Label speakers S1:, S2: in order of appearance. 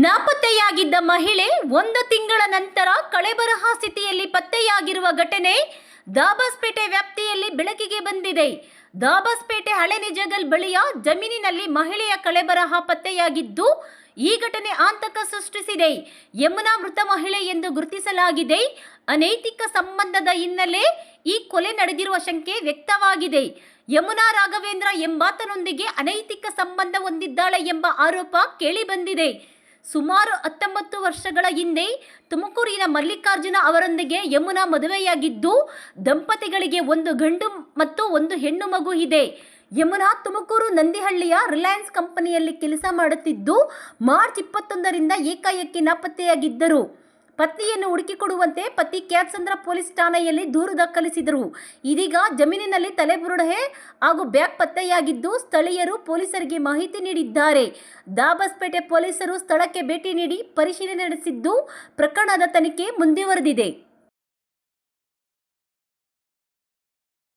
S1: ನಾಪತ್ತೆಯಾಗಿದ್ದ ಮಹಿಳೆ 1 ತಿಂಗಳ ನಂತರ ಕಳೆಬರಹ ಸ್ಥಿತಿಯಲ್ಲಿ ಪತ್ತೆಯಾಗಿರುವ ಘಟನೆ ದಾಬಸ್ಪೇಟೆ ವ್ಯಾಪ್ತಿಯಲ್ಲಿ ಬೆಳಕಿಗೆ ಬಂದಿದೆ. ದಾಬಸ್ಪೇಟೆ ಹಳೆನಿಜಗಲ್ ಬಳಿಯ ಜಮೀನಿನಲ್ಲಿ ಮಹಿಳೆಯ ಕಳೆಬರಹ ಪತ್ತೆಯಾಗಿದ್ದು, ಈ ಘಟನೆ ಆತಂಕ ಸೃಷ್ಟಿಸಿದೆ. ಯಮುನಾ ಮೃತ ಮಹಿಳೆ ಎಂದು ಗುರುತಿಸಲಾಗಿದೆ. ಅನೈತಿಕ ಸಂಬಂಧದ ಹಿನ್ನೆಲೆ ಈ ಕೊಲೆ ನಡೆದಿರುವ ಶಂಕೆ ವ್ಯಕ್ತವಾಗಿದೆ. ಯಮುನಾ ರಾಘವೇಂದ್ರ ಎಂಬಾತನೊಂದಿಗೆ ಅನೈತಿಕ ಸಂಬಂಧ ಹೊಂದಿದ್ದಾಳೆ ಎಂಬ ಆರೋಪ ಕೇಳಿಬಂದಿದೆ. ಸುಮಾರು 19 ವರ್ಷಗಳ ಹಿಂದೆ ತುಮಕೂರಿನ ಮಲ್ಲಿಕಾರ್ಜುನ ಅವರೊಂದಿಗೆ ಯಮುನಾ ಮದುವೆಯಾಗಿದ್ದು, ದಂಪತಿಗಳಿಗೆ 1 ಗಂಡು ಮತ್ತು 1 ಹೆಣ್ಣು ಮಗು ಇದೆ. ಯಮುನಾ ತುಮಕೂರು ನಂದಿಹಳ್ಳಿಯ ರಿಲಯನ್ಸ್ ಕಂಪನಿಯಲ್ಲಿ ಕೆಲಸ ಮಾಡುತ್ತಿದ್ದು, ಮಾರ್ಚ್ 21ರಿಂದ ಏಕಾಏಕಿ ನಾಪತ್ತೆಯಾಗಿದ್ದರು. ಪತ್ನಿಯನ್ನು ಹುಡುಕಿಕೊಡುವಂತೆ ಪತಿ ಕ್ಯಾತ್ಸಂದ್ರ ಪೊಲೀಸ್ ಠಾಣೆಯಲ್ಲಿ ದೂರು ದಾಖಲಿಸಿದರು. ಇದೀಗ ಜಮೀನಿನಲ್ಲಿ ತಲೆಬುರುಡೆ ಹಾಗೂ ಬ್ಯಾಗ್ ಪತ್ತೆಯಾಗಿದ್ದು, ಸ್ಥಳೀಯರು ಪೊಲೀಸರಿಗೆ ಮಾಹಿತಿ ನೀಡಿದ್ದಾರೆ. ದಾಬಸ್ಪೇಟೆ ಪೊಲೀಸರು ಸ್ಥಳಕ್ಕೆ ಭೇಟಿ ನೀಡಿ ಪರಿಶೀಲನೆ ನಡೆಸಿದ್ದು, ಪ್ರಕರಣದ ತನಿಖೆ ಮುಂದುವರೆದಿದೆ.